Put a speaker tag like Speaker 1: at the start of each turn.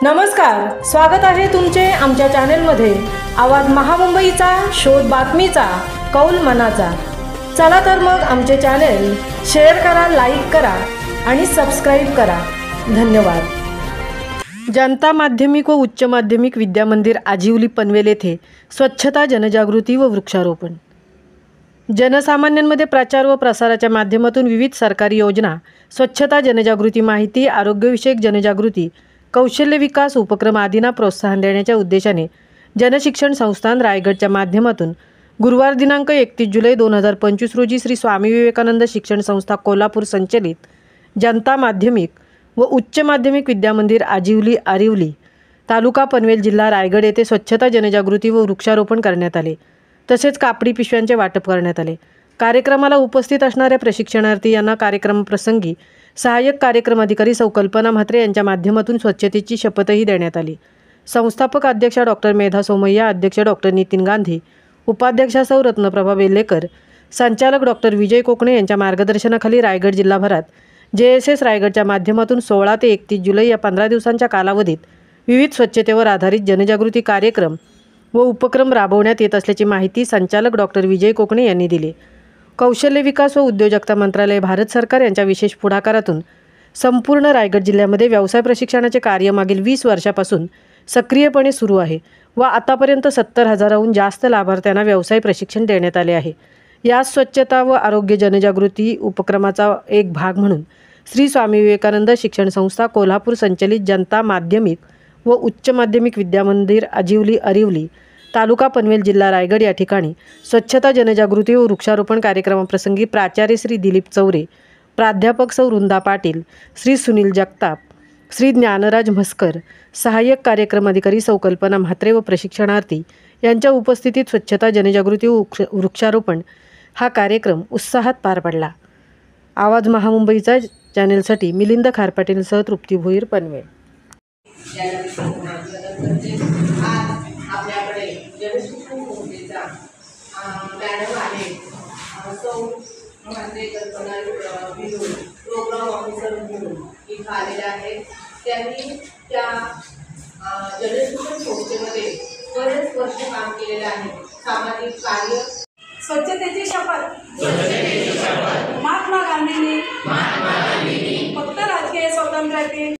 Speaker 1: नमस्कार, स्वागत आहे तुमचे आमच्या चॅनेलमध्ये। आवाज महामुंबईचा, शोध बातमीचा, कौल मनाचा। चला तर मग आमचे चॅनेल शेअर करा, लाईक करा आणि सबस्क्राइब करा। धन्यवाद। जनता माध्यमिक व उच्च माध्यमिक विद्या मंदिर आजिवली पनवेल येथे स्वच्छता जनजागृती व वृक्षारोपण। जनसामान्यांमध्ये प्रचार व प्रसाराच्या माध्यमातून विविध सरकारी योजना, स्वच्छता जनजागृती, माहिती, आरोग्यविषयक जनजागृती, कौशल्य विकास उपक्रम आदींना प्रोत्साहन देण्याच्या उद्देशाने जनशिक्षण संस्थान रायगडच्या माध्यमातून गुरुवार दिनांक 31 जुलै 2025 रोजी श्री स्वामी विवेकानंद शिक्षण संस्था कोल्हापूर संचलित जनता माध्यमिक व उच्च माध्यमिक विद्या मंदिर आजिवली आरिवली तालुका पनवेल जिल्हा रायगड येथे स्वच्छता जनजागृती व वृक्षारोपण करण्यात आले। तसेच कापडी पिशव्यांचे वाटप करण्यात आले। कार्यक्रमाला उपस्थित असणाऱ्या प्रशिक्षणार्थी यांना कार्यक्रमप्रसंगी सहाय्यक कार्यक्रम अधिकारी सौ कल्पना म्हात्रे यांच्या माध्यमातून स्वच्छतेची शपथही देण्यात आली। संस्थापक अध्यक्षा डॉक्टर मेधा सोमय्या, अध्यक्ष डॉक्टर नितीन गांधी, उपाध्यक्षा सौ रत्नप्रभा वेल्लेकर, संचालक डॉक्टर विजय कोकणे यांच्या मार्गदर्शनाखाली रायगड जिल्हाभरात JSS रायगडच्या माध्यमातून 16 ते 31 जुलै या 15 दिवसांच्या कालावधीत विविध स्वच्छतेवर आधारित जनजागृती कार्यक्रम व उपक्रम राबवण्यात येत असल्याची माहिती संचालक डॉक्टर विजय कोकणे यांनी दिली। कौशल्य विकास व उद्योजकता मंत्रालय, भारत सरकार यांच्या विशेष पुढाकारातून संपूर्ण रायगड जिल्ह्यामध्ये व्यवसाय प्रशिक्षणाचे कार्य मागील 20 वर्षापासून सक्रियपणे सुरू आहे व आतापर्यंत 70,000हून जास्त लाभार्थ्यांना व्यवसाय प्रशिक्षण देण्यात आले आहे। या स्वच्छता व आरोग्य जनजागृती उपक्रमाचा एक भाग म्हणून श्री स्वामी विवेकानंद शिक्षण संस्था कोल्हापूर संचलित जनता माध्यमिक व उच्च माध्यमिक विद्या मंदिर आजिवली आरिवली तालुका पनवेल जिल्हा रायगड या ठिकाणी स्वच्छता जनजागृती व वृक्षारोपण कार्यक्रमाप्रसंगी प्राचार्य श्री दिलीप चौरे, प्राध्यापक सौ वृंदा पाटील, श्री सुनील जगताप, श्री ज्ञानराज म्हस्कर, सहाय्यक कार्यक्रम अधिकारी सौ कल्पना म्हात्रे व प्रशिक्षणार्थी यांच्या उपस्थितीत स्वच्छता जनजागृती व वृक्षारोपण हा कार्यक्रम उत्साहात पार पडला। आवाज महामुंबईचा चॅनेलसाठी मिलिंद खारपाटीलसह तृप्ती भोईर, पनवेल।
Speaker 2: आपल्याकडे जनशिक्षण संस्थेचा मॅडम आहे सौ म्हणजे कल्पना विनोद प्रोग्राम ऑफिसर म्हणून इथं आलेले आहेत। त्यांनी त्या जनशिक्षण संस्थेमध्ये बरेच वर्ष काम केलेले आहे। सामाजिक कार्य,
Speaker 3: स्वच्छतेची शपथ महात्मा गांधींनी फक्त राजकीय स्वातंत्र्यातील